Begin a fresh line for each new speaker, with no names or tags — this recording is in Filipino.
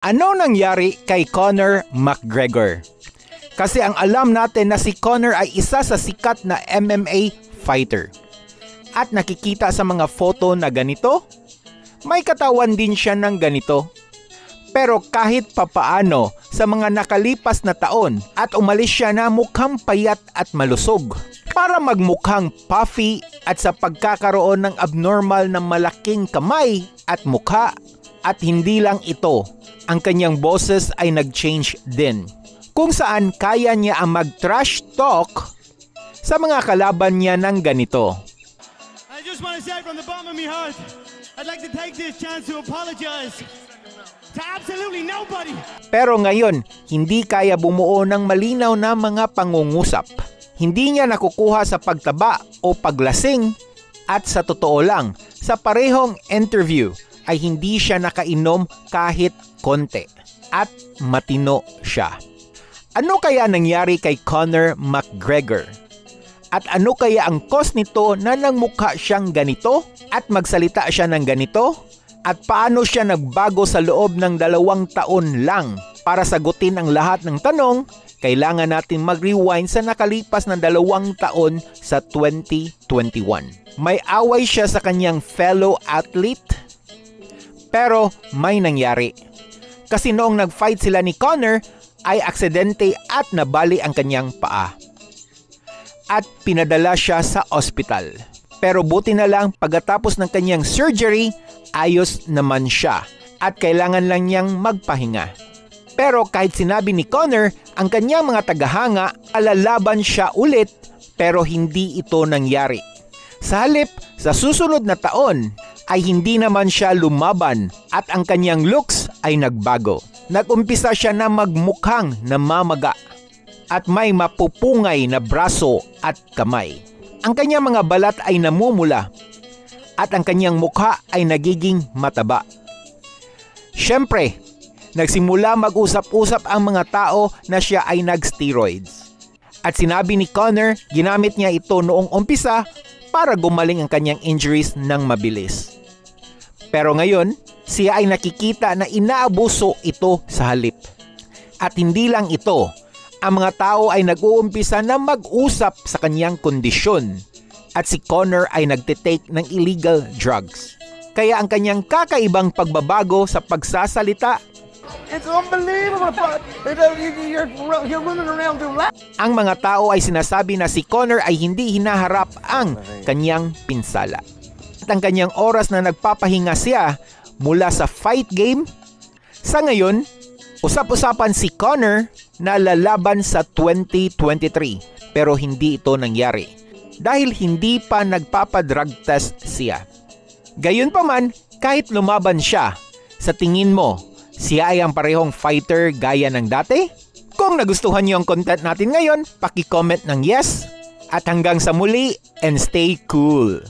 Ano nangyari kay Conor McGregor? Kasi ang alam natin na si Conor ay isa sa sikat na MMA fighter. At nakikita sa mga photo na ganito, may katawan din siya ng ganito. Pero kahit papaano sa mga nakalipas na taon at umalis siya na mukhang payat at malusog para magmukhang puffy at sa pagkakaroon ng abnormal na malaking kamay at mukha. At hindi lang ito, ang kanyang boses ay nag-change din. Kung saan kaya niya ang mag-trash talk sa mga kalaban niya ng ganito.
I just want to say from the bottom of my heart, I'd like to take this chance to apologize to absolutely nobody.
Pero ngayon, hindi kaya bumuo ng malinaw na mga pangungusap. Hindi niya nakukuha sa pagtaba o paglasing at sa totoo lang, sa parehong interview ay hindi siya nakainom kahit konti at matino siya. Ano kaya nangyari kay Conor McGregor? At ano kaya ang cause nito na nangmukha siyang ganito at magsalita siya ng ganito? At paano siya nagbago sa loob ng 2 taon lang? Para sagutin ang lahat ng tanong, kailangan natin mag-rewind sa nakalipas na 2 taon sa 2021. May away siya sa kanyang fellow athlete, pero may nangyari. Kasi noong nag-fight sila ni Conor, ay aksidente at nabali ang kanyang paa. At pinadala siya sa ospital. Pero buti na lang pagkatapos ng kanyang surgery, ayos naman siya at kailangan lang niyang magpahinga. Pero kahit sinabi ni Conor, ang kanyang mga tagahanga, alalaban siya ulit pero hindi ito nangyari. Sa halip, sa susunod na taon, ay hindi naman siya lumaban at ang kanyang looks ay nagbago. Nagumpisa siya na magmukhang namamaga at may mapupungay na braso at kamay. Ang kanyang mga balat ay namumula at ang kanyang mukha ay nagiging mataba. Siyempre, nagsimula mag-usap-usap ang mga tao na siya ay nag-steroids. At sinabi ni Conor, ginamit niya ito noong umpisa para gumaling ang kanyang injuries ng mabilis. Pero ngayon, siya ay nakikita na inaabuso ito sa halip. At hindi lang ito, ang mga tao ay nag-uumpisa na mag-usap sa kanyang kondisyon at si Conor ay nagtitake ng illegal drugs. Kaya ang kanyang kakaibang pagbabago sa pagsasalita,
It's unbelievable. You're running around doing that.
Ang mga tao ay sinasabi na si Conor ay hindi hinaharap ang kanyang pinsala. At ang kanyang oras na nagpapahinga siya mula sa fight game, sa ngayon, usap-usapan si Conor na lalaban sa 2023 pero hindi ito nangyari dahil hindi pa nagpapadrug test siya. Gayunpaman, kahit lumaban siya, sa tingin mo, siya ay ang parehong fighter gaya ng dati? Kung nagustuhan niyo ang content natin ngayon, paki-comment ng yes at hanggang sa muli and stay cool!